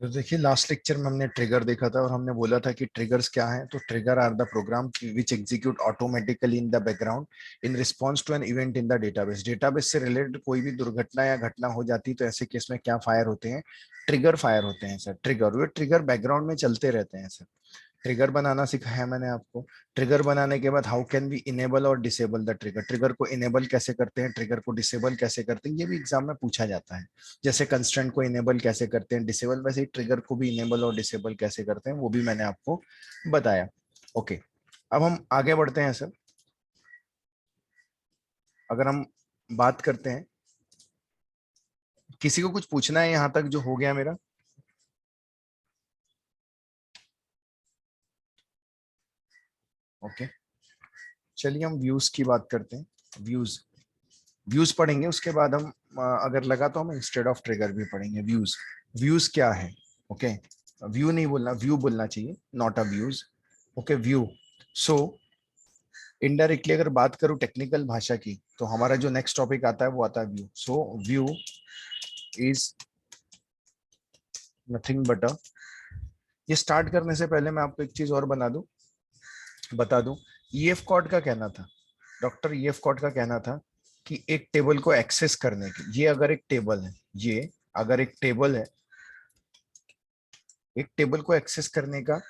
तो देखिए last lecture में हमने ट्रिगर देखा था और हमने बोला था कि ट्रिगर्स क्या हैं। तो trigger are the program which execute automatically in the background in response to an event in the database. Database से रिलेटेड कोई भी दुर्घटना या घटना हो जाती है तो ऐसे केस में क्या फायर होते हैं? ट्रिगर फायर होते हैं सर। ट्रिगर, ये ट्रिगर बैकग्राउंड में चलते रहते हैं सर। ट्रिगर बनाना सिखाया मैंने आपको। ट्रिगर बनाने के बाद हाउ कैन वी इनेबल और डिसेबल द ट्रिगर, ट्रिगर को इनेबल कैसे करते हैं, ट्रिगर को डिसेबल कैसे करते हैं, ये भी एग्जाम में पूछा जाता है। जैसे कंस्ट्रेंट को इनेबल कैसे करते हैं, डिसेबल, वैसे ही ट्रिगर को भी इनेबल और डिसेबल कैसे करते हैं वो भी मैंने आपको बताया। ओके, अब हम आगे बढ़ते हैं सर। अगर हम बात करते हैं, किसी को कुछ पूछना है यहां तक जो हो गया मेरा? ओके, चलिए हम व्यूज की बात करते हैं। व्यूज, व्यूज पढ़ेंगे, उसके बाद हम अगर लगा तो हम इंस्टेड ऑफ ट्रिगर भी पढ़ेंगे। व्यूज, व्यूज क्या है? ओके, व्यू नहीं बोलना, व्यू बोलना चाहिए, not a views. Okay, view. So indirectly अगर बात करूं टेक्निकल भाषा की तो हमारा जो नेक्स्ट टॉपिक आता है वो आता है view. So view is nothing but a, ये स्टार्ट करने से पहले मैं आपको एक चीज और बता दूं। ईएफ कॉर्ड का कहना था, डॉक्टर ईएफ कॉर्ड का कहना था कि एक टेबल को एक्सेस करने के, ये अगर एक टेबल है, ये अगर एक टेबल है, एक टेबल को एक्सेस करने का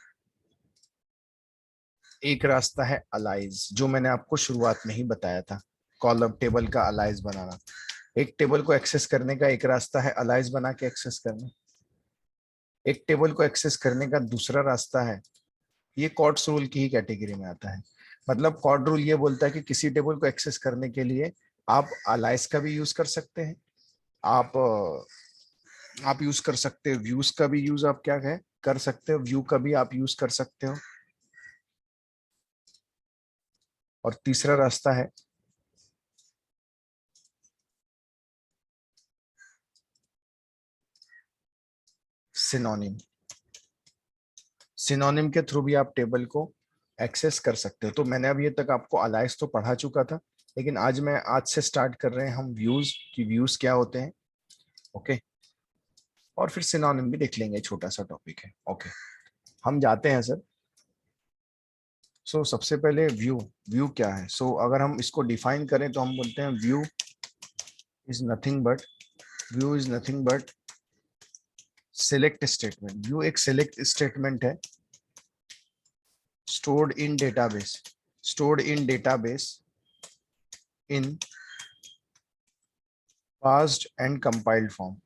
एक रास्ता है अलाइज, जो मैंने आपको शुरुआत में ही बताया था। कॉलम टेबल का अलाइज बनाना, एक टेबल को एक्सेस करने का एक रास्ता है अलाइज बना के एक्सेस करना। एक टेबल को एक्सेस करने का दूसरा रास्ता है, ये कॉर्ड्स रूल की ही कैटेगरी में आता है। मतलब कॉर्ड रूल ये बोलता है कि किसी टेबल को एक्सेस करने के लिए आप अलाइज का भी यूज कर सकते हैं, आप आप यूज कर सकते हो व्यूज का भी यूज, आप क्या है कर सकते हो, व्यू का भी आप यूज कर सकते हो। और तीसरा रास्ता है सिनोनिम। सिनोनिम के थ्रू भी आप टेबल को एक्सेस कर सकते हो। तो मैंने अभी तक आपको अलाइज तो पढ़ा चुका था, लेकिन आज से स्टार्ट कर रहे हैं हम व्यूज, कि व्यूज क्या होते हैं। ओके, और फिर सिनोनिम भी देख लेंगे, छोटा सा टॉपिक है। ओके, हम जाते हैं सर। सबसे पहले व्यू, व्यू क्या है? अगर हम इसको डिफाइन करें तो हम बोलते हैं view is nothing but, view is nothing but select statement. View एक सिलेक्ट स्टेटमेंट है, stored in database, stored in database in parsed and compiled form,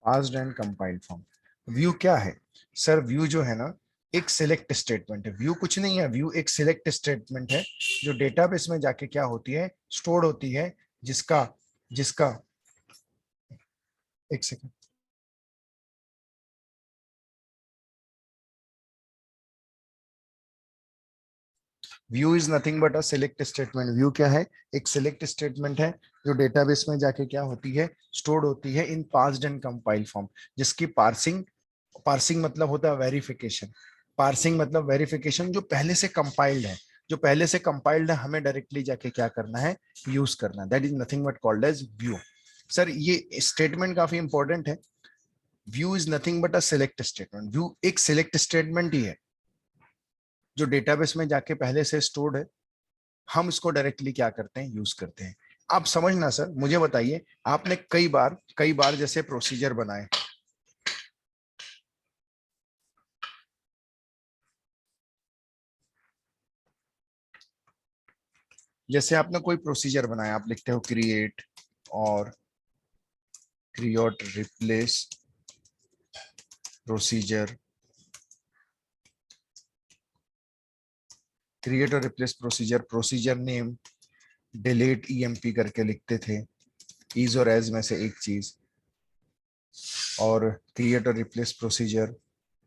parsed and compiled form। View क्या है सर? व्यू जो है ना, एक select statement है। View कुछ नहीं है, व्यू एक सिलेक्ट स्टेटमेंट है जो डेटाबेस में जाके क्या होती है, स्टोर्ड होती है, जिसका जिसका एक second. View is nothing but a select statement. View क्या है? एक सिलेक्ट स्टेटमेंट है जो डेटाबेस में जाके क्या होती है, स्टोर्ड होती है इन पार्स्ड एंड कंपाइल्ड फॉर्म, जिसकी पार्सिंग, पार्सिंग मतलब होता है वेरिफिकेशन। पार्सिंग मतलब वेरिफिकेशन, जो पहले से कंपाइल्ड है, जो पहले से कंपाइल्ड है, हमें डायरेक्टली जाके क्या करना है, यूज करना। That is nothing but called as view. Sir ये स्टेटमेंट काफी इंपॉर्टेंट है। View is nothing but a select statement. View एक सिलेक्ट स्टेटमेंट ही है जो डेटाबेस में जाके पहले से स्टोर्ड है, हम इसको डायरेक्टली क्या करते हैं, यूज करते हैं। आप समझना सर, मुझे बताइए, आपने कई बार जैसे प्रोसीजर बनाए, जैसे आपने कोई प्रोसीजर बनाया, आप लिखते हो क्रिएट और क्रिएट रिप्लेस प्रोसीजर, क्रिएट और replace procedure, procedure name delete EMP करके लिखते थे, इज और एज में से एक चीज, और क्रिएट और रिप्लेस प्रोसीजर,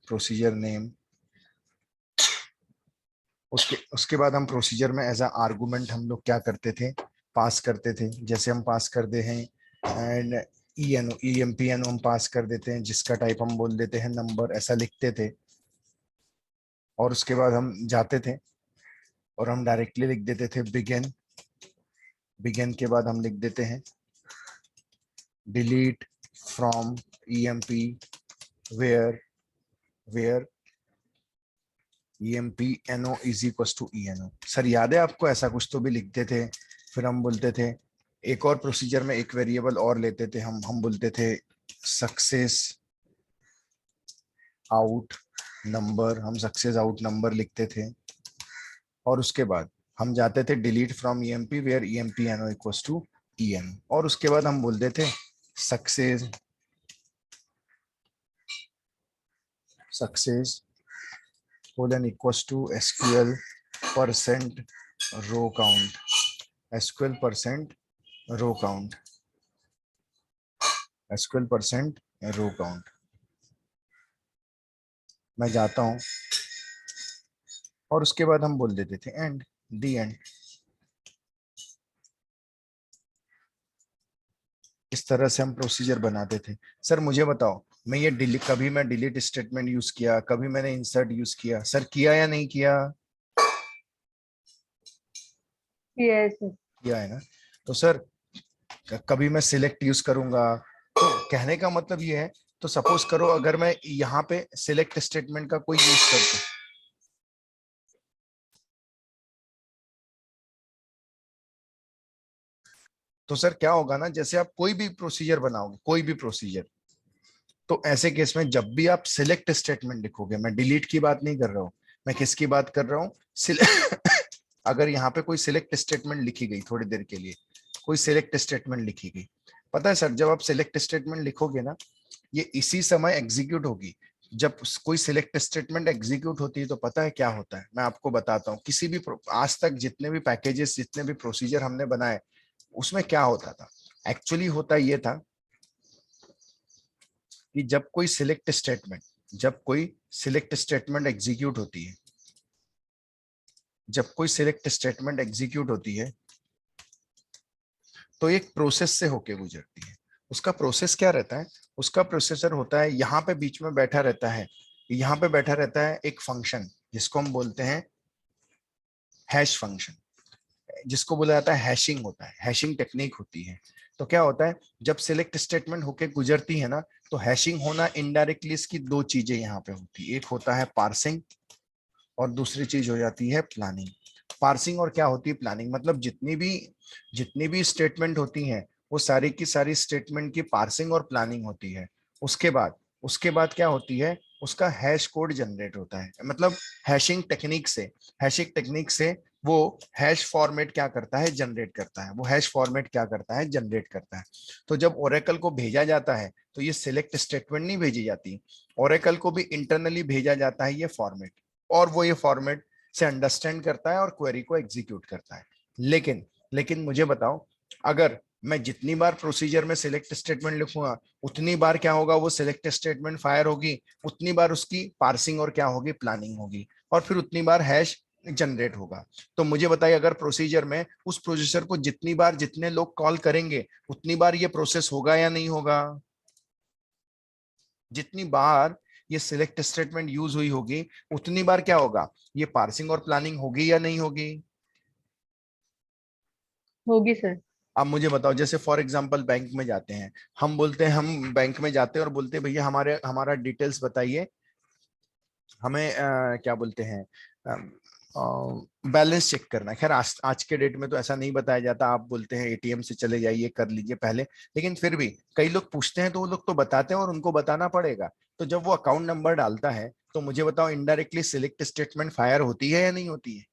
प्रोसीजर नेम। उसके उसके बाद हम प्रोसीजर में एज अ आर्गुमेंट हम लोग क्या करते थे, पास करते थे। जैसे हम पास कर दे हैं and E N E M P N हम पास कर देते हैं, जिसका टाइप हम बोल देते हैं नंबर, ऐसा लिखते थे। और उसके बाद हम जाते थे और हम डायरेक्टली लिख देते थे बिगिन, बिगिन के बाद हम लिख देते हैं delete from EMP where EMP NO is equals to ENO। Sir याद है आपको, ऐसा कुछ तो भी लिखते थे, फिर हम बोलते थे एक और प्रोसीजर में एक वेरिएबल और लेते थे, हम बोलते थे सक्सेस आउट नंबर, हम सक्सेस आउट नंबर लिखते थे, और उसके बाद हम जाते थे delete from EMP where EMP ENO equals to EN, और उसके बाद हम बोलते थे success colon equals to SQL percent row count, SQL percent row count, SQL percent row count. मैं जाता हूं और उसके बाद हम बोल देते थे एंड दी एंड। इस तरह से हम प्रोसीजर बनाते थे। सर मुझे बताओ, मैं ये डिलीट, कभी मैं डिलीट स्टेटमेंट यूज किया, कभी मैंने इंसर्ट यूज किया, सर किया या नहीं किया? यस किया है ना। तो सर कभी मैं सिलेक्ट यूज करूंगा, तो कहने का मतलब ये है, तो सपोज करो अगर मैं यहाँ पे सिलेक्ट स्टेटमेंट का कोई यूज करता हूं, तो सर क्या होगा ना, जैसे आप कोई भी प्रोसीजर बनाओगे, कोई भी प्रोसीजर, तो ऐसे केस में जब भी आप सिलेक्ट स्टेटमेंट लिखोगे, मैं डिलीट की बात नहीं कर रहा हूं, मैं किसकी बात कर रहा हूं, अगर यहाँ पे कोई सिलेक्ट स्टेटमेंट लिखी गई थोड़ी देर के लिए, कोई सिलेक्ट स्टेटमेंट लिखी गई, पता है सर जब आप सिलेक्ट स्टेटमेंट लिखोगे ना, ये इसी समय एग्जीक्यूट होगी। जब कोई सिलेक्ट स्टेटमेंट एग्जीक्यूट होती है तो पता है क्या होता है, मैं आपको बताता हूँ। किसी भी आज तक जितने भी पैकेजेस, जितने भी प्रोसीजर हमने बनाए, उसमें क्या होता था, एक्चुअली होता ये था कि जब कोई सिलेक्ट स्टेटमेंट एग्जीक्यूट होती है, जब कोई सिलेक्ट स्टेटमेंट एग्जीक्यूट होती है तो एक प्रोसेस से होके गुजरती है। उसका प्रोसेस क्या रहता है, उसका प्रोसेसर होता है यहाँ पे बीच में बैठा रहता है, यहाँ पे बैठा रहता है एक फंक्शन जिसको हम बोलते हैं हैश फंक्शन, जिसको बोला जाता है हैशिंग, होता है हैशिंग टेक्निक होती है। तो क्या होता है, जब सिलेक्ट स्टेटमेंट होके गुजरती है ना, तो हैशिंग होना इनडायरेक्टली इसकी दो चीजें यहाँ पे होती है, एक होता है पार्सिंग और दूसरी चीज हो जाती है प्लानिंग। पार्सिंग और क्या होती है प्लानिंग, मतलब जितनी भी स्टेटमेंट होती हैं वो सारी की सारी स्टेटमेंट की पार्सिंग और प्लानिंग होती है। उसके बाद क्या होती है, उसका हैश कोड जनरेट होता है, मतलब हैशिंग टेक्निक से वो हैश फॉर्मेट क्या करता है, जनरेट करता है, वो हैश फॉर्मेट क्या करता है, जनरेट करता है। तो जब ओरेकल को भेजा जाता है तो ये सिलेक्ट स्टेटमेंट नहीं भेजी जाती, ओरेकल को भी इंटरनली भेजा जाता है ये फॉर्मेट, और वो ये फॉर्मेट से अंडरस्टैंड करता है और क्वेरी को एग्जीक्यूट करता है। लेकिन लेकिन मुझे बताओ, अगर मैं जितनी बार प्रोसीजर में सिलेक्ट स्टेटमेंट लिखूंगा, उतनी बार क्या होगा, वो सिलेक्ट स्टेटमेंट फायर होगी, उतनी बार उसकी पार्सिंग और क्या होगी, प्लानिंग होगी, और फिर उतनी बार हैश जनरेट होगा। तो मुझे बताइए, अगर प्रोसीजर में उस प्रोसेसर को जितनी बार जितने लोग कॉल करेंगे, उतनी बार ये प्रोसेस होगा या नहीं होगा? जितनी बार ये सिलेक्ट स्टेटमेंट यूज हुई होगी, उतनी बार क्या होगा, ये पार्सिंग और प्लानिंग होगी या नहीं होगी? होगी सर। अब मुझे बताओ, जैसे फॉर एग्जांपल बैंक में जाते हैं, हम बोलते हैं, हम बैंक में जाते हैं और बोलते हैं भैया हमारा डिटेल्स बताइए, हमें क्या बोलते हैं, बैलेंस चेक करना है। खैर आज के डेट में तो ऐसा नहीं बताया जाता, आप बोलते हैं एटीएम से चले जाइए कर लीजिए पहले, लेकिन फिर भी कई लोग पूछते हैं तो वो लोग तो बताते हैं और उनको बताना पड़ेगा। तो जब वो अकाउंट नंबर डालता है तो मुझे बताओ, इनडायरेक्टली सिलेक्ट स्टेटमेंट फायर होती है या नहीं होती है?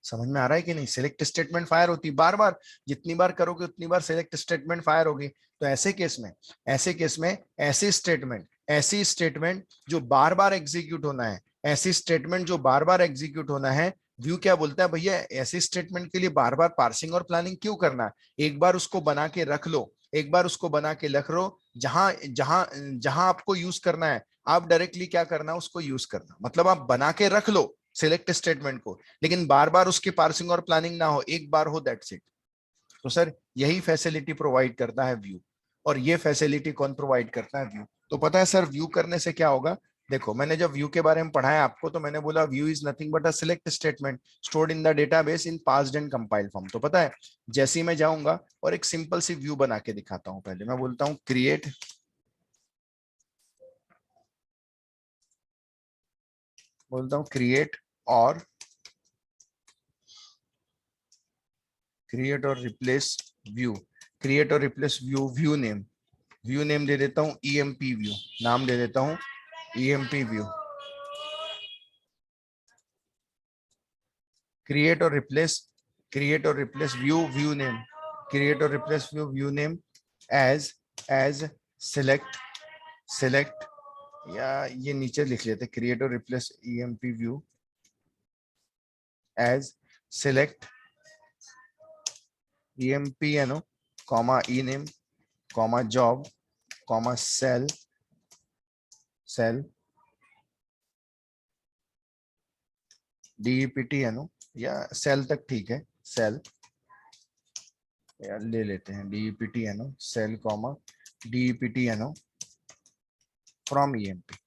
समझ में आ रहा है कि नहीं? सिलेक्ट स्टेटमेंट फायर होती है बार बार, जितनी बार करोगे उतनी बार सिलेक्ट स्टेटमेंट फायर होगी। तो ऐसे केस में ऐसी स्टेटमेंट जो बार बार एग्जीक्यूट होना है, ऐसी स्टेटमेंट जो बार बार एग्जीक्यूट होना है, व्यू क्या बोलता है, भैया ऐसी स्टेटमेंट के लिए बार बार पार्सिंग और प्लानिंग क्यों करना है, एक बार उसको बना के रख लो, एक बार उसको बना के रख लो, जहां जहां जहां आपको यूज करना है, आप डायरेक्टली क्या करना, उसको यूज करना, मतलब आप बना के रख लो सिलेक्ट स्टेटमेंट को, लेकिन बार बार उसकी पार्सिंग और प्लानिंग ना हो, एक बार हो, दैट्स इट। तो सर यही फैसिलिटी प्रोवाइड करता है व्यू, और ये फैसिलिटी कौन प्रोवाइड करता है, व्यू। तो पता है सर व्यू करने से क्या होगा, देखो मैंने जब व्यू के बारे में पढ़ाया आपको तो मैंने बोला view is nothing but a select statement stored in the database in passed and compiled form. तो पता है जैसे ही मैं जाऊंगा और एक सिंपल सी व्यू बना के दिखाता हूं, पहले मैं बोलता हूं क्रिएट, बोलता हूं क्रिएट और रिप्लेस व्यू, क्रिएट और रिप्लेस व्यू, व्यू नेम दे देता हूं ईएमपी व्यू, नाम दे देता हूं ईएमपी व्यू। क्रिएट और रिप्लेस, क्रिएट और रिप्लेस व्यू, नेम, क्रिएट और replace view name as select, select, या ये नीचे लिख लेते क्रिएट और replace EMP view as select EMPNO, comma ename, comma job, comma cell, DEPTNO, या सेल तक ठीक है, सेल या ले लेते हैं DEPTNO, cell comma DEPTNO from EMP।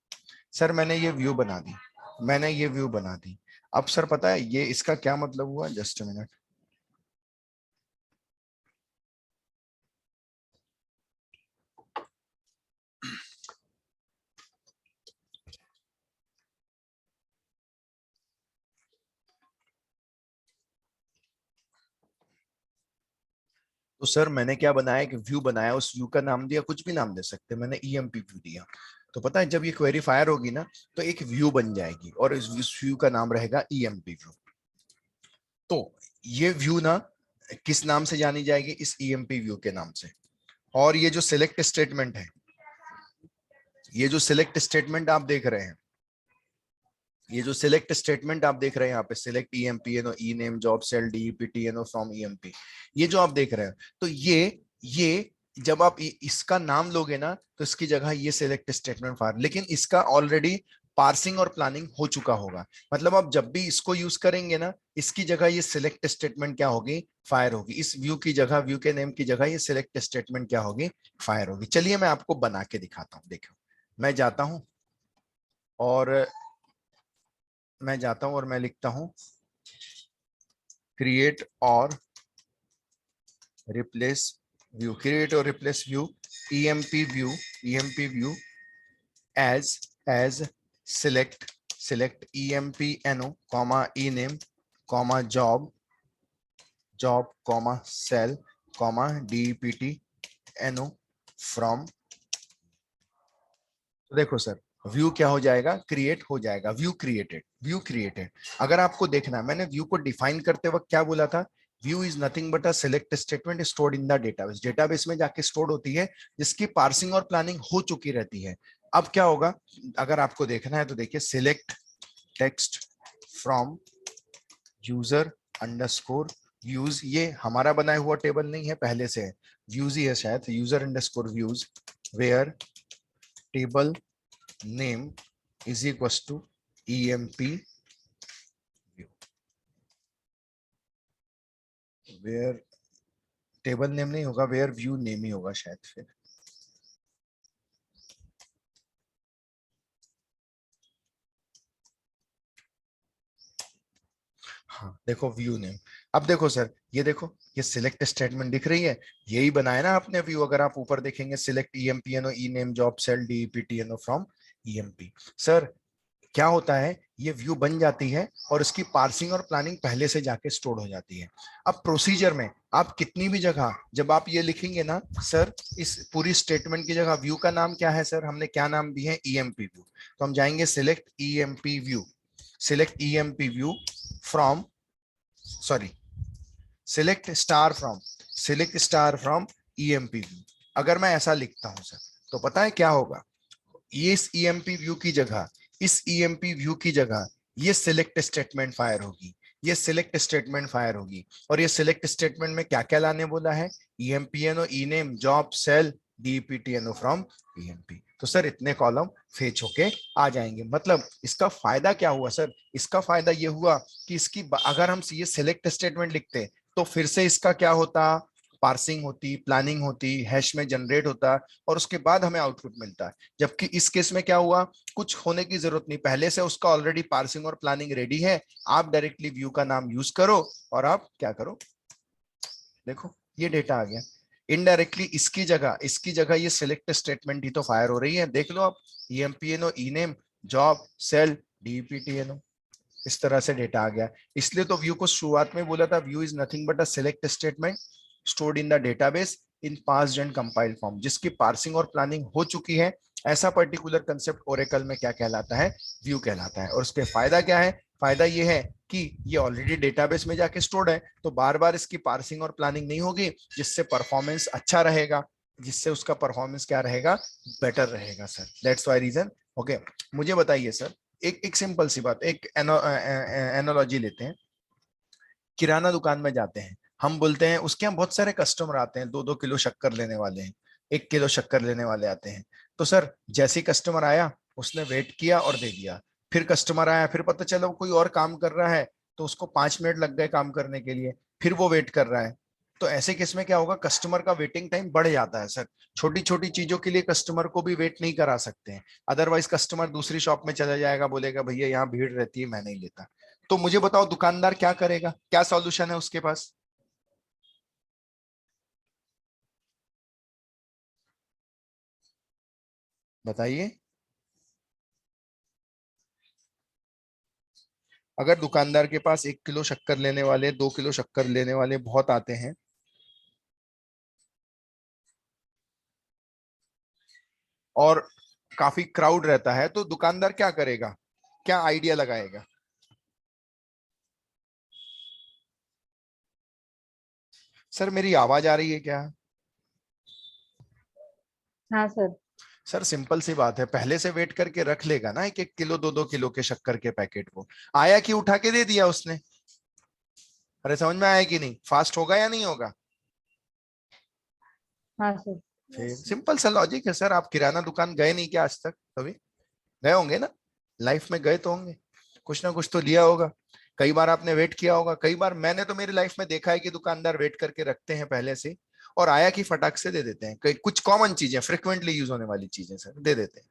Sir मैंने ये व्यू बना दी, मैंने ये व्यू बना दी। अब सर पता है ये इसका क्या मतलब हुआ, जस्ट मिनट, तो सर मैंने क्या बनाया, एक व्यू बनाया, उस व्यू का नाम दिया, कुछ भी नाम दे सकते हैं, मैंने ईएमपी व्यू दिया। तो पता है जब ये क्वेरी फायर होगी ना तो एक व्यू बन जाएगी और इस व्यू का नाम रहेगा ईएमपी व्यू। तो ये व्यू ना किस नाम से जानी जाएगी, इस ईएमपी व्यू के नाम से। और ये जो सिलेक्ट स्टेटमेंट है, ये जो सिलेक्ट स्टेटमेंट आप देख रहे हैं, ये जो सिलेक्ट स्टेटमेंट आप देख रहे हैं यहाँ पे, select EMPNO E name job sal DEPTNO from EMP, ये जो आप देख रहे हैं, तो ये जब आप इसका नाम लोगे ना तो इसकी जगह ये सिलेक्ट स्टेटमेंट फायर, लेकिन इसका ऑलरेडी पार्सिंग और प्लानिंग हो चुका होगा। मतलब आप जब भी इसको यूज करेंगे ना, इसकी जगह ये सिलेक्ट स्टेटमेंट क्या होगी, फायर होगी। इस व्यू की जगह, व्यू के नेम की जगह ये सिलेक्ट स्टेटमेंट क्या होगी, फायर होगी। चलिए मैं आपको बना के दिखाता हूँ। देखो मैं जाता हूं और मैं लिखता हूं क्रिएट और रिप्लेस व्यू, क्रिएट और replace view EMP view as select EMPNO comma E name comma job comma cell comma DEPTNO from. तो देखो सर व्यू क्या हो जाएगा, क्रिएट हो जाएगा, व्यू क्रिएटेड, व्यू क्रिएटेड। अगर आपको देखना है मैंने व्यू को डिफाइन करते वक्त क्या बोला था, view is nothing but a select statement stored in the database, database में जाके स्टोर्ड होती है, जिसकी पार्सिंग और प्लानिंग हो चुकी रहती है। अब क्या होगा, अगर आपको देखना है तो देखिए select text from user underscore views, ये हमारा बनाया हुआ टेबल नहीं है, पहले से है, व्यूज ही है शायद, user underscore views where table name is equals to EMP view, where table name नहीं होगा, वेयर व्यू नेम ही होगा शायद फिर। हाँ देखो व्यू नेम। अब देखो सर ये देखो, ये सिलेक्ट स्टेटमेंट दिख रही है, यही बनाया ना आपने व्यू। अगर आप ऊपर देखेंगे select EMPNO E name job cell DEPTNO from EMP। Sir क्या होता है, ये व्यू बन जाती है और इसकी पार्सिंग और प्लानिंग पहले से जाके स्टोर हो जाती है। अब प्रोसीजर में आप कितनी भी जगह जब आप ये लिखेंगे ना, सर इस पूरी स्टेटमेंट की जगह व्यू का नाम क्या है, सर हमने क्या नाम दिए है, EMP व्यू। तो हम जाएंगे select EMP view, select EMP view from, sorry select star from EMP view. अगर मैं ऐसा लिखता हूं सर तो पता है क्या होगा, ये इस EMP व्यू की जगह, इस EMP व्यू की जगह ये सिलेक्ट स्टेटमेंट फायर होगी, ये सिलेक्ट स्टेटमेंट फायर होगी। और ये सिलेक्ट स्टेटमेंट में क्या क्या लाने बोला है, EMPNO E name job cell DEPTNO from EMP। तो सर इतने कॉलम फेच होके आ जाएंगे। मतलब इसका फायदा क्या हुआ सर, इसका फायदा ये हुआ कि इसकी अगर हम ये सिलेक्ट स्टेटमेंट लिखते तो फिर से इसका क्या होता, पार्सिंग होती, प्लानिंग होती, हैश में जनरेट होता, और उसके बाद हमें आउटपुट मिलता है। जबकि इस केस में क्या हुआ, कुछ होने की जरूरत नहीं, पहले से उसका ऑलरेडी पार्सिंग और प्लानिंग रेडी है। आप डायरेक्टली व्यू का नाम यूज करो और आप क्या करो, देखो ये डेटा आ गया। इनडायरेक्टली इसकी जगह ये सिलेक्ट स्टेटमेंट ही तो फायर हो रही है, देख लो आप, ईएमपीएनओ, ई नेम, जॉब, सेल, डीपीटीएनओ, इस तरह से डेटा आ गया। इसलिए तो व्यू को शुरुआत में बोला था, view is nothing but a select statement stored in the database in passed and compiled form, जिसकी पार्सिंग और प्लानिंग हो चुकी है। ऐसा पर्टिकुलर कंसेप्ट ओरेकल में क्या कहलाता है, व्यू कहलाता है। और उसके फायदा क्या है, फायदा ये है कि ये ऑलरेडी डेटाबेस में जाके स्टोर्ड है, तो बार बार इसकी पार्सिंग और प्लानिंग नहीं होगी, जिससे परफॉर्मेंस अच्छा रहेगा, जिससे उसका परफॉर्मेंस क्या रहेगा, बेटर रहेगा sir. That's why reason. Okay, मुझे बताइए सर, एक सिंपल सी बात, एक एनोलॉजी लेते हैं। किराना दुकान में जाते हैं, हम बोलते हैं उसके यहाँ बहुत सारे कस्टमर आते हैं, 2-2 किलो शक्कर लेने वाले हैं, 1 किलो शक्कर लेने वाले आते हैं। तो सर जैसे ही कस्टमर आया, उसने वेट किया और दे दिया। फिर कस्टमर आया, फिर पता चला वो कोई और काम कर रहा है, तो उसको 5 मिनट लग गए काम करने के लिए, फिर वो वेट कर रहा है। तो ऐसे केस में क्या होगा, कस्टमर का वेटिंग टाइम बढ़ जाता है सर। छोटी छोटी चीजों के लिए कस्टमर को भी वेट नहीं करा सकते हैं, अदरवाइज कस्टमर दूसरी शॉप में चला जाएगा, बोलेगा भैया यहाँ भीड़ रहती है, मैं नहीं लेता। तो मुझे बताओ दुकानदार क्या करेगा, क्या सॉल्यूशन है उसके पास, बताइए। अगर दुकानदार के पास 1 किलो शक्कर लेने वाले, 2 किलो शक्कर लेने वाले बहुत आते हैं, और काफी क्राउड रहता है, तो दुकानदार क्या करेगा, क्या आइडिया लगाएगा। सर मेरी आवाज आ रही है क्या। हाँ सर। सर सिंपल सी बात है, पहले से वेट करके रख लेगा ना, 1-1 किलो 2-2 किलो के शक्कर के पैकेट को, आया कि उठा के दे दिया उसने। अरे समझ में आया कि नहीं, फास्ट होगा या नहीं होगा। हाँ सर। फिर सिंपल सा लॉजिक है सर। आप किराना दुकान गए नहीं क्या आज तक कभी, गए होंगे ना, लाइफ में गए तो होंगे, कुछ ना कुछ तो लिया होगा। कई बार आपने वेट किया होगा, कई बार मैंने तो मेरी लाइफ में देखा है कि दुकानदार वेट करके रखते हैं पहले से, और आया कि फटाक से दे देते हैं। कई कुछ कॉमन चीजें, फ्रिक्वेंटली यूज होने वाली चीजें सर दे देते हैं।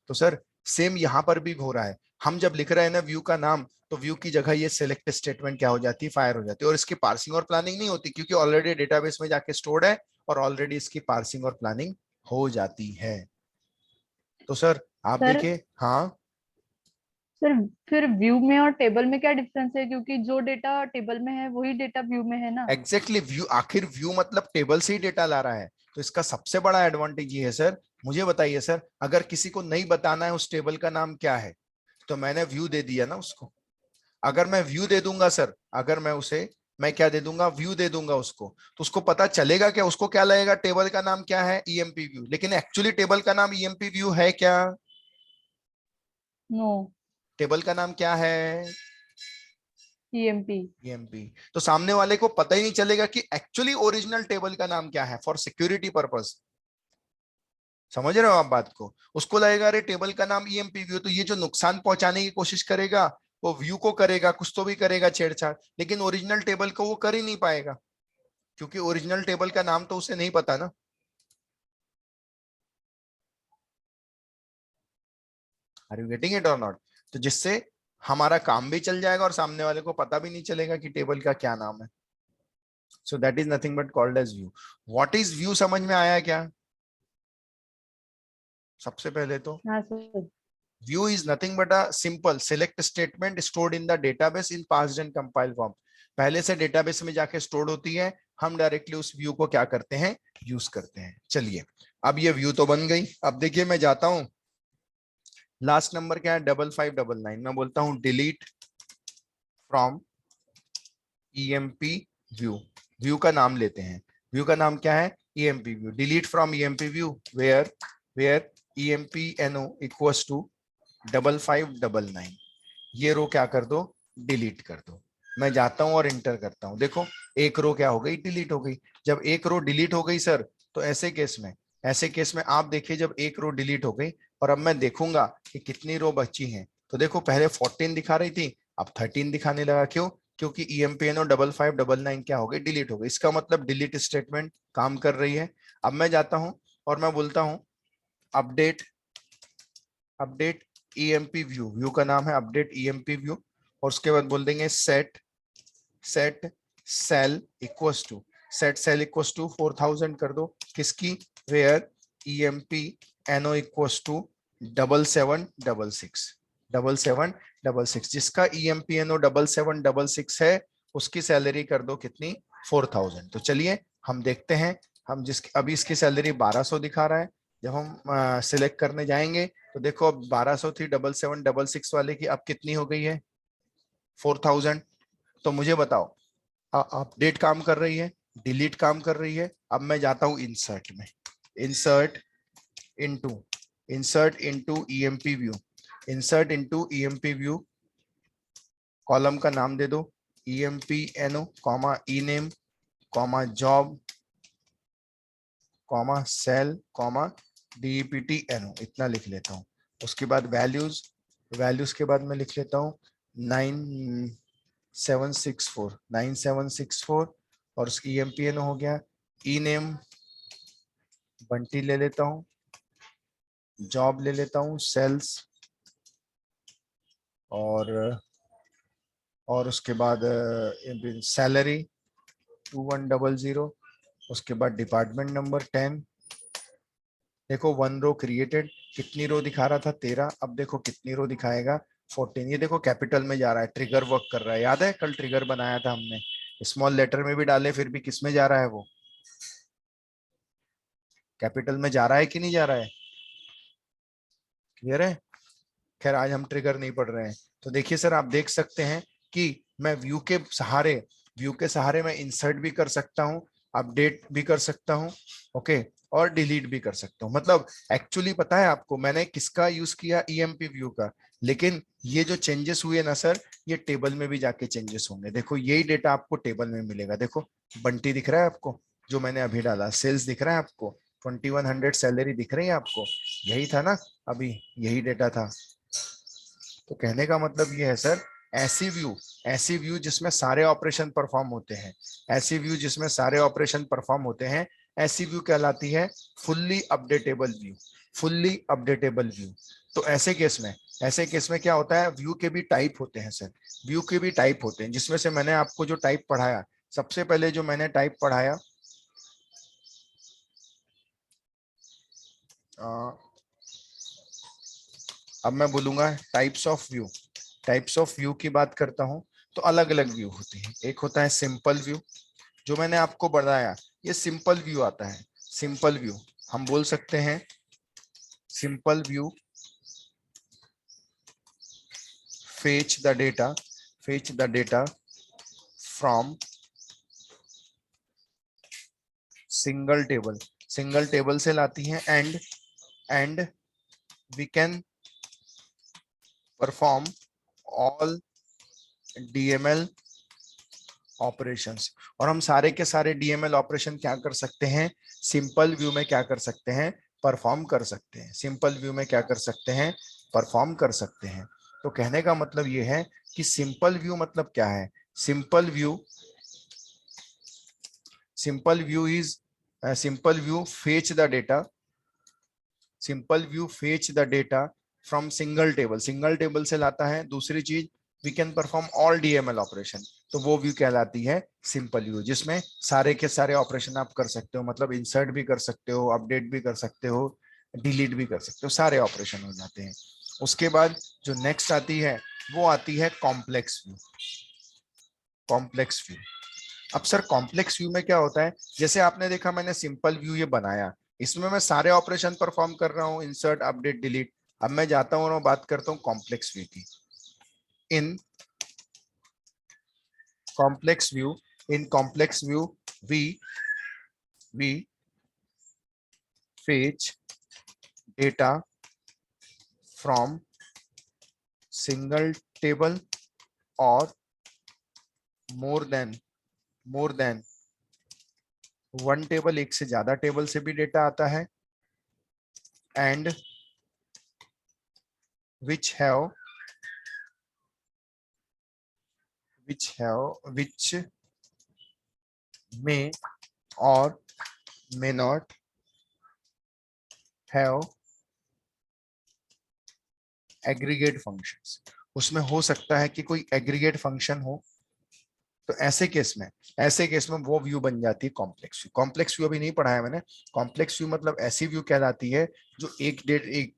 तो सर सेम यहाँ पर भी हो रहा है। हम जब लिख रहे हैं ना व्यू का नाम, तो व्यू की जगह ये सिलेक्ट स्टेटमेंट क्या हो जाती है, फायर हो जाती है, और इसकी पार्सिंग और प्लानिंग नहीं होती, क्योंकि ऑलरेडी डेटाबेस में जाके स्टोर्ड है, और ऑलरेडी इसकी पार्सिंग और प्लानिंग हो जाती है। तो सर आप सर देखिए, हाँ। सर फिर व्यू में और टेबल में क्या डिफरेंस है, क्योंकि जो डेटा टेबल में है वही डेटा व्यू में है ना। एग्जैक्टली व्यू, आखिर व्यू मतलब टेबल से ही डेटा ला रहा है, तो इसका सबसे बड़ा एडवांटेज ये है सर। मुझे बताइए सर, अगर किसी को नहीं बताना है उस टेबल का नाम क्या है, तो मैंने व्यू दे दिया ना उसको। अगर मैं व्यू दे दूंगा सर, अगर मैं उसे, मैं क्या दे दूंगा, व्यू दे दूंगा उसको, तो उसको पता चलेगा क्या, उसको क्या लगेगा, टेबल का नाम क्या है, ईएमपी व्यू। लेकिन एक्चुअली टेबल का नाम ईएमपी व्यू है क्या, नो। टेबल का नाम क्या है, ईएमपी। ईएमपी। तो सामने वाले को पता ही नहीं चलेगा कि एक्चुअली ओरिजिनल टेबल का नाम क्या है, फॉर सिक्योरिटी पर्पस। समझ रहे हो आप बात को, उसको लगेगा अरे टेबल का नाम ईएमपी व्यू, तो ये जो नुकसान पहुंचाने की कोशिश करेगा, वो व्यू को करेगा, कुछ तो भी करेगा छेड़छाड़, लेकिन ओरिजिनल टेबल को वो कर ही नहीं पाएगा, क्योंकि ओरिजिनल टेबल का नाम तो उसे नहीं पता ना। आर यू गेटिंग इट और नॉट। तो जिससे हमारा काम भी चल जाएगा, और सामने वाले को पता भी नहीं चलेगा कि टेबल का क्या नाम है। So that is nothing but called as view. What is view, समझ में आया क्या, सबसे पहले तो। हाँ sir. View is nothing but a simple select statement stored in the database in parsed and compiled form। पहले से डेटाबेस में जाके स्टोर्ड होती है, हम डायरेक्टली उस व्यू को क्या करते हैं, यूज करते हैं। चलिए, अब ये व्यू तो बन गई। अब देखिए मैं जाता हूं, लास्ट नंबर क्या है, 5599, मैं बोलता हूं delete from EMP view. View का नाम लेते हैं, व्यू का नाम क्या है, EMP view. Delete from EMP view where where EMP NO equals to 5599। ये रो क्या कर दो, डिलीट कर दो। मैं जाता हूं और इंटर करता हूं, देखो एक रो क्या हो गई, डिलीट हो गई। जब एक रो डिलीट हो गई सर, तो ऐसे केस में आप देखिए, जब एक रो डिलीट हो गई, और अब मैं देखूंगा कि कितनी रो बची हैं, तो देखो पहले 14 दिखा रही थी, अब 13 दिखाने लगा। क्यों, क्योंकि EMPNO 5599 क्या हो गई, डिलीट हो गई। इसका मतलब डिलीट स्टेटमेंट काम कर रही है। अब मैं जाता हूं और मैं बोलता हूं update update EMP view, view का नाम है अपडेट EMP व्यू, और उसके बाद बोल देंगे set cell equals to, set cell equals to 4000 कर दो, किसकी, वेयर EMPNO इक्वल्स टू 7766 जिसका EMPNO 7766 है उसकी सैलरी कर दो कितनी, 4000। तो चलिए हम देखते हैं, हम जिस अभी इसकी सैलरी 1200 दिखा रहा है, जब हम सिलेक्ट करने जाएंगे तो देखो अब 1200 थी 7766 वाले की, अब कितनी हो गई है, 4000। तो मुझे बताओ, अपडेट काम कर रही है, डिलीट काम कर रही है। अब मैं जाता हूं इंसर्ट में, insert into insert into EMP view, insert into EMP view, column का नाम दे दो EMPNO comma ENAME comma job comma cell comma DEPTNO, इतना लिख लेता हूँ। उसके बाद वैल्यूज, वैल्यूज के बाद मैं लिख लेता हूँ 9764 और उसकी EMPNO हो गया, ENAME बंटी ले लेता हूँ, जॉब ले लेता हूँ सेल्स, और उसके बाद सैलरी 2100, उसके बाद डिपार्टमेंट नंबर 10। देखो 1 रो क्रिएटेड, कितनी रो दिखा रहा था 13, अब देखो कितनी रो दिखाएगा 14। ये देखो कैपिटल में जा रहा है, ट्रिगर वर्क कर रहा है, याद है कल ट्रिगर बनाया था हमने, स्मॉल लेटर में भी डाले फिर भी किस में जा रहा है, वो कैपिटल में जा रहा है कि नहीं जा रहा है, क्लियर है। खैर आज हम ट्रिगर नहीं पढ़ रहे हैं। तो देखिए सर आप देख सकते हैं कि मैं व्यू के सहारे मैं इंसर्ट भी कर सकता हूं, अपडेट भी कर सकता हूं, ओके, और डिलीट भी कर सकता हूं। मतलब एक्चुअली पता है आपको मैंने किसका यूज किया, EMP व्यू का, लेकिन ये जो चेंजेस हुए ना सर, ये टेबल में भी जाके चेंजेस होंगे। देखो यही डेटा आपको टेबल में मिलेगा, देखो बंटी दिख रहा है आपको जो मैंने अभी डाला, सेल्स दिख रहा है आपको, 2100 सैलरी दिख रही है आपको, यही था ना, अभी यही डेटा था। तो कहने का मतलब ये है सर, ऐसी व्यू जिसमें सारे ऑपरेशन परफॉर्म होते हैं, ऐसी व्यू जिसमें सारे ऑपरेशन परफॉर्म होते हैं, ऐसी व्यू कहलाती है fully updatable view, fully updatable view. तो ऐसे केस में क्या होता है, व्यू के भी टाइप होते हैं सर, व्यू के भी टाइप होते हैं, जिसमें से मैंने आपको जो टाइप पढ़ाया, सबसे पहले जो मैंने टाइप पढ़ाया, अब मैं बोलूंगा types of view, types of view की बात करता हूं तो अलग अलग व्यू होते हैं। एक होता है सिंपल व्यू, जो मैंने आपको बताया, ये सिंपल व्यू आता है। सिंपल व्यू हम बोल सकते हैं, simple view fetch the data from single table से लाती है, and we can perform all DML operations. और हम सारे के सारे DML ऑपरेशन क्या कर सकते हैं, सिंपल व्यू में क्या कर सकते हैं, परफॉर्म कर सकते हैं, सिंपल व्यू में क्या कर सकते हैं, परफॉर्म कर सकते हैं। तो कहने का मतलब ये है कि सिंपल व्यू मतलब क्या है, simple view is simple view fetch the data, simple view fetch the data from single table से लाता है। दूसरी चीज, we can perform all DML operation, तो वो व्यू कहलाती है सिंपल व्यू, जिसमें सारे के सारे ऑपरेशन आप कर सकते हो, मतलब इंसर्ट भी कर सकते हो, अपडेट भी कर सकते हो, डिलीट भी कर सकते हो, सारे ऑपरेशन हो जाते हैं। उसके बाद जो नेक्स्ट आती है वो आती है कॉम्प्लेक्स व्यू, कॉम्प्लेक्स व्यू। अब सर कॉम्प्लेक्स व्यू में क्या होता है, जैसे आपने देखा मैंने सिंपल व्यू ये बनाया, इसमें मैं सारे ऑपरेशन परफॉर्म कर रहा हूँ, इंसर्ट अपडेट डिलीट। अब मैं जाता हूँ और बात करता हूँ कॉम्प्लेक्स व्यू की। In complex view in complex view we fetch data from single table और मोर देन वन टेबल, एक से ज्यादा टेबल से भी डेटा आता है, and which have which may or may not have aggregate functions. उसमें हो सकता है कि कोई एग्रीगेट फंक्शन हो, तो ऐसे केस में वो व्यू बन जाती है कॉम्प्लेक्स व्यू। कॉम्प्लेक्स व्यू अभी नहीं पढ़ा है मैंने। कॉम्प्लेक्स व्यू मतलब ऐसी व्यू कहलाती है जो एक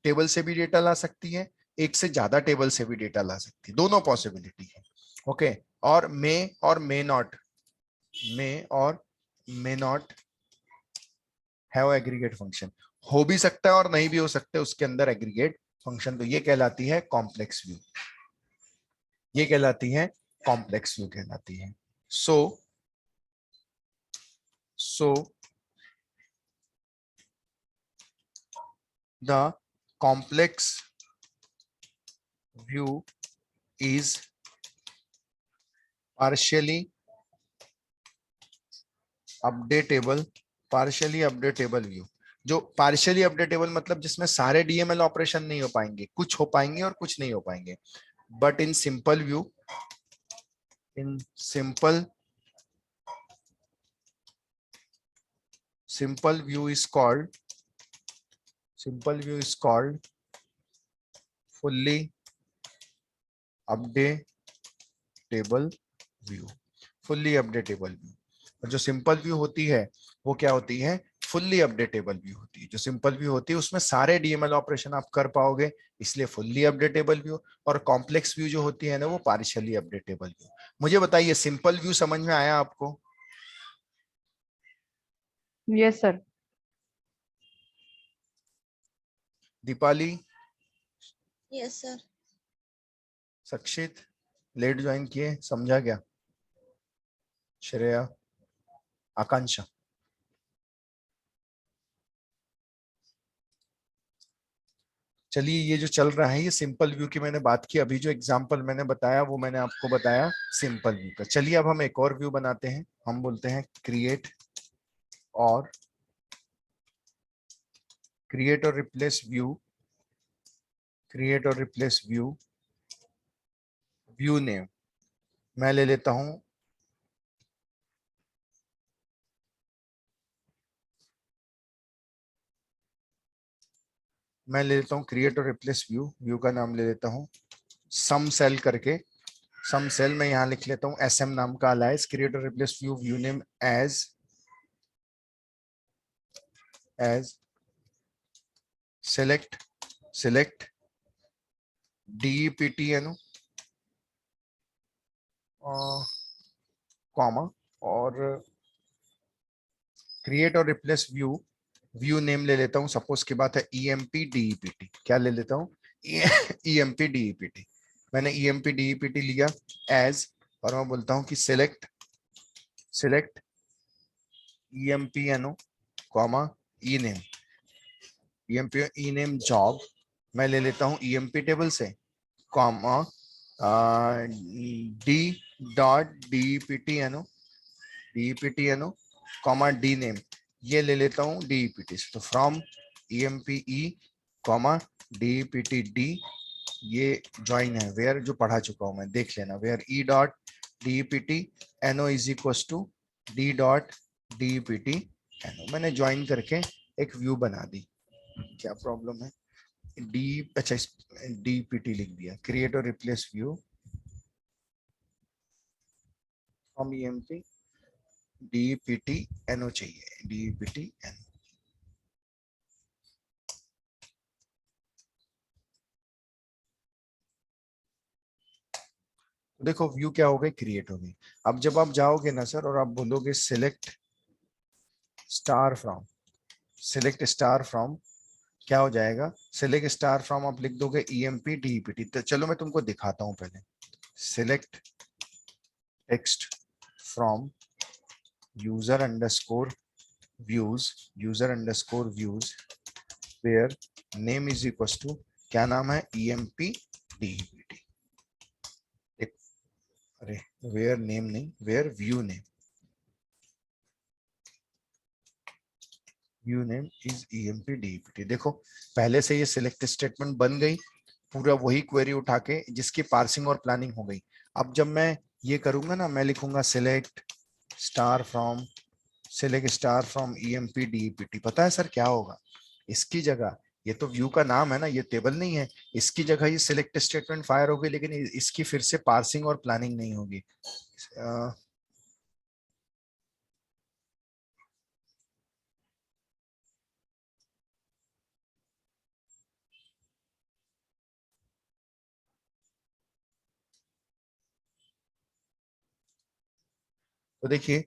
टेबल से भी डेटा ला सकती है, एक से ज्यादा टेबल से भी डेटा ला सकती है, दोनों पॉसिबिलिटी है। ओके, और may not have aggregate function, हो भी सकता है और नहीं भी हो सकता है उसके अंदर एग्रीगेट फंक्शन, तो ये कहलाती है कॉम्प्लेक्स व्यू। ये कहलाती है कॉम्प्लेक्स व्यू कहलाती है। So the complex view is partially updatable view. जो पार्शियली अपडेटेबल मतलब जिसमें सारे डीएमएल ऑपरेशन नहीं हो पाएंगे, कुछ हो पाएंगे और कुछ नहीं हो पाएंगे। But in simple view simple view is called fully updatable view. Fully updatable view. और जो सिंपल व्यू होती है वो क्या होती है, फुल्ली अपडेटेबल व्यू होती है। जो सिंपल व्यू होती है उसमें सारे डीएमएल ऑपरेशन आप कर पाओगे, इसलिए फुल्ली अपडेटेबल व्यू। और कॉम्प्लेक्स व्यू जो होती है ना वो पार्शियली अपडेटेबल व्यू। मुझे बताइए सिंपल व्यू समझ में आया आपको? Yes sir. Deepali, yes sir. Sakshit, late join किए, समझा क्या? श्रेया, आकांक्षा, चलिए ये जो चल रहा है ये सिंपल व्यू की मैंने बात की। अभी जो एग्जांपल मैंने बताया वो मैंने आपको बताया सिंपल व्यू का। चलिए अब हम एक और व्यू बनाते हैं। हम बोलते हैं और रिप्लेस व्यू नेम। मैं ले लेता हूं क्रिएट और रिप्लेस व्यू का नाम ले लेता हूं सम सेल करके। सम सेल में यहां लिख लेता हूं एसएम नाम का अलाइस। क्रिएट और replace view name as select DEPTNO comma और क्रिएट और रिप्लेस व्यू नेम ले लेता हूं। सपोज की बात है EMP DEPT। क्या ले लेता हूं? EMP DEPT। मैंने EMP DEPT लिया एज, और मैं बोलता हूं कि select EMPNO comma E name. E name job मैं ले लेता हूं EMP टेबल से, comma DEPTNO comma D name, ये ले लेता हूं DEPT से। तो फ्रॉम EMPE कॉमा DEPT ये ज्वाइन है वेयर, जो पढ़ा चुका हूं मैं, देख लेना। Where E.DEPTNO is equal to D.DEPTNO। मैंने ज्वाइन करके एक व्यू बना दी। क्या प्रॉब्लम है? अच्छा DEPT लिख दिया। क्रिएट और replace view from EMP DEPTNO चाहिए, DEPTNO। देखो व्यू क्या हो गई, क्रिएट हो गई। अब जब आप जाओगे ना सर और आप बोलोगे सिलेक्ट स्टार फ्रॉम, क्या हो जाएगा? सिलेक्ट स्टार फ्रॉम आप लिख दोगे EMP DEPT। तो चलो मैं तुमको दिखाता हूं पहले। Select text from user underscore views where name is equal to, क्या नाम है? EMP DEPT। अरे वेयर नेम नहीं, where view name is EMP DEPT। देखो पहले से ये सिलेक्ट स्टेटमेंट बन गई, पूरा वही क्वेरी उठा के जिसकी पार्सिंग और प्लानिंग हो गई। अब जब मैं ये करूंगा ना, मैं लिखूंगा select star from EMP DEPT। पता है सर क्या होगा इसकी जगह? ये तो व्यू का नाम है ना, ये टेबल नहीं है। इसकी जगह ये सिलेक्ट स्टेटमेंट फायर होगी, लेकिन इसकी फिर से पार्सिंग और प्लानिंग नहीं होगी। तो देखिए,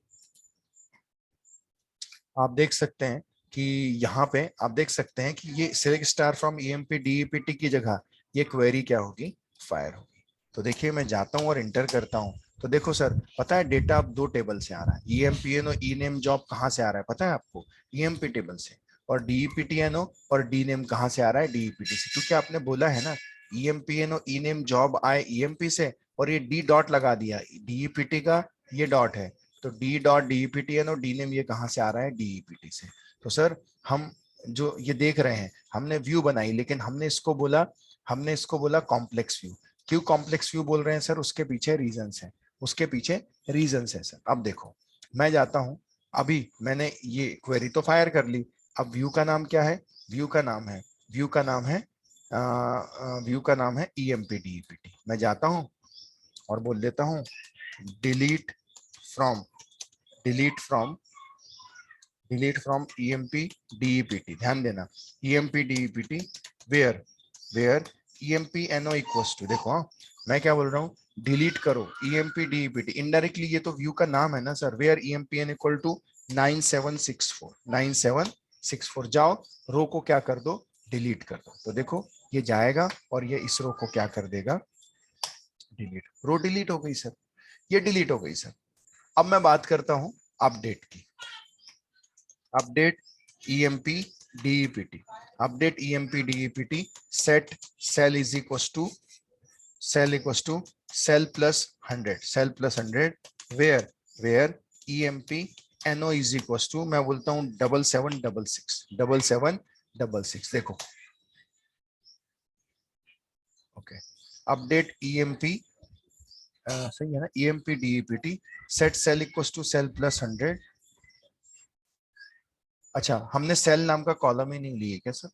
आप देख सकते हैं कि यहाँ पे आप देख सकते हैं कि ये select star from EMP DEPT की जगह ये क्वेरी क्या होगी? फायर होगी। तो देखिए, मैं जाता हूँ और इंटर करता हूँ। तो देखो सर, पता है डेटा अब 2 टेबल से आ रहा है। EMPNO ENAME जॉब कहाँ से आ रहा है पता है आपको? EMP टेबल से। और DEPTNO और DNAME कहाँ से आ रहा है? DEPT से। क्योंकि आपने बोला है ना, EMPNO ENAME जॉब आए EMP से, और ये D डॉट लगा दिया, DEPT का ये डॉट है। तो D डॉट DEPTN और DNAME ये कहाँ से आ रहा है? DEPT से। तो सर, हम जो ये देख रहे हैं, हमने व्यू बनाई, लेकिन हमने इसको बोला कॉम्प्लेक्स व्यू। क्यों कॉम्प्लेक्स व्यू बोल रहे हैं सर? उसके पीछे रीजंस है, सर। अब देखो, मैं जाता हूं, अभी मैंने ये क्वेरी तो फायर कर ली। अब व्यू का नाम क्या है? व्यू का नाम है EMP DEPT। मैं जाता हूं और बोल देता हूं delete from delete from EMP DEPT। ध्यान देना, EMP DEPT where EMPNO equals to, देखो हाँ, मैं क्या बोल रहा हूँ, डिलीट करो EMP DEPT। इनडायरेक्टली ये तो व्यू का नाम है ना sir, where EMPN equal to 9764। जाओ, रो को क्या कर दो? डिलीट कर दो। तो देखो, ये जाएगा और ये इस रो को क्या कर देगा? डिलीट। रो डिलीट हो गई सर, ये डिलीट हो गई सर। अब मैं बात करता हूं अपडेट की। Update EMP DEPT। Update EMP DEPT set cell is equal to cell plus 100 where EMP NO is equal to, मैं बोलता हूं 7766। देखो, ओके, अपडेट EMP सही है ना, EMP DEPT set cell equal to cell plus 100। अच्छा, हमने सेल नाम का कॉलम ही नहीं लिए क्या सर?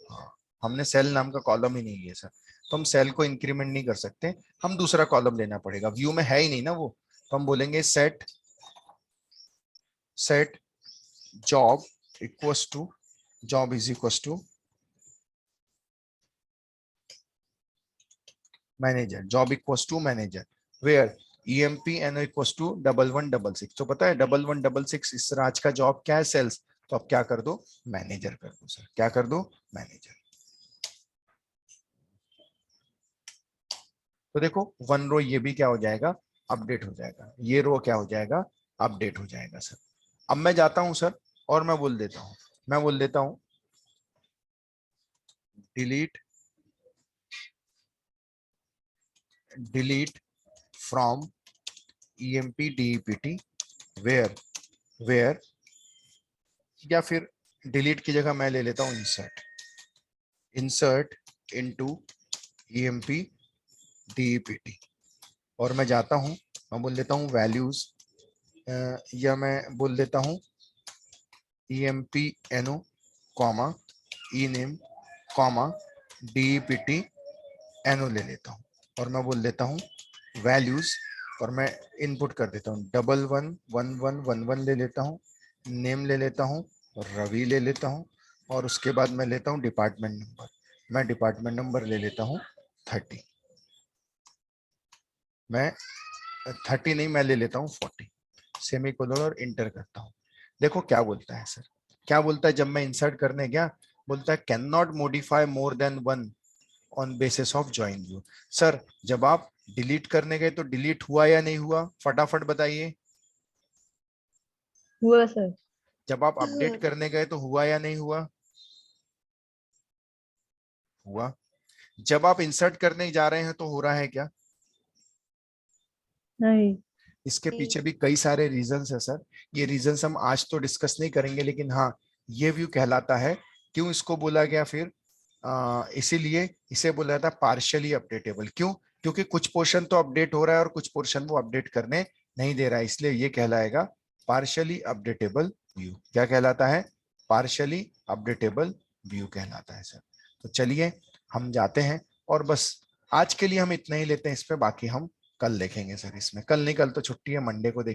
हाँ, हमने सेल नाम का कॉलम ही नहीं लिया सर। तो हम सेल को इंक्रीमेंट नहीं कर सकते, हम दूसरा कॉलम लेना पड़ेगा। व्यू में है ही नहीं ना वो, तो हम बोलेंगे set job equals to job is equals to manager. Job equals to manager where EMPNO equals to 1166। तो पता है 1166 इस राज का जॉब क्या है? सेल्स। तो अब क्या कर दो? मैनेजर कर दो सर। क्या कर दो? मैनेजर। तो देखो, 1 रो ये भी क्या हो जाएगा? अपडेट हो जाएगा। ये रो क्या हो जाएगा? अपडेट हो जाएगा सर। अब मैं जाता हूं सर और मैं बोल देता हूं delete from EMP DEPT where या फिर डिलीट की जगह मैं ले लेता हूं इंसर्ट इनटू EMP DEPT। और मैं जाता हूं, मैं बोल देता हूं वैल्यूज, या मैं बोल देता हूं EMPNO comma ENAME comma DEPT NO ले लेता हूं। और मैं बोल देता हूं वैल्यूज, और मैं इनपुट कर देता हूं 111111 ले लेता हूं, नेम ले लेता हूं, रवि ले लेता हूं, और उसके बाद मैं लेता हूं डिपार्टमेंट नंबर। मैं डिपार्टमेंट नंबर ले लेता हूं 30। मैं 30 नहीं, मैं ले लेता हूं 40। सेमीकोलन और इंटर करता हूं। देखो क्या बोलता है सर, क्या बोलता है जब मैं इंसर्ट करने गया? बोलता है can not modify more than 1 on basis of join view. Sir, जब आप डिलीट करने गए तो डिलीट हुआ या नहीं हुआ? फटाफट बताइए। हुआ सर। जब आप अपडेट करने गए तो हुआ या नहीं हुआ? हुआ। जब आप इंसर्ट करने जा रहे हैं तो हो रहा है क्या? नहीं। इसके पीछे भी कई सारे रीजंस है सर। ये रीजंस हम आज तो डिस्कस नहीं करेंगे, लेकिन हाँ, ये व्यू कहलाता है। क्यों इसको बोला गया फिर? इसीलिए इसे बोला जाता है पार्शियली अपडेटेबल। क्यों? क्योंकि कुछ पोर्शन तो अपडेट हो रहा है और कुछ पोर्शन वो अपडेट करने नहीं दे रहा है, इसलिए ये कहलाएगा पार्शियली अपडेटेबल व्यू। क्या कहलाता है? पार्शियली अपडेटेबल व्यू कहलाता है सर। तो चलिए हम जाते हैं, और बस आज के लिए हम इतना ही लेते हैं इस पे, बाकी हम कल देखेंगे सर। इसमें कल नहीं, कल तो छुट्टी है, मंडे को देखेंगे।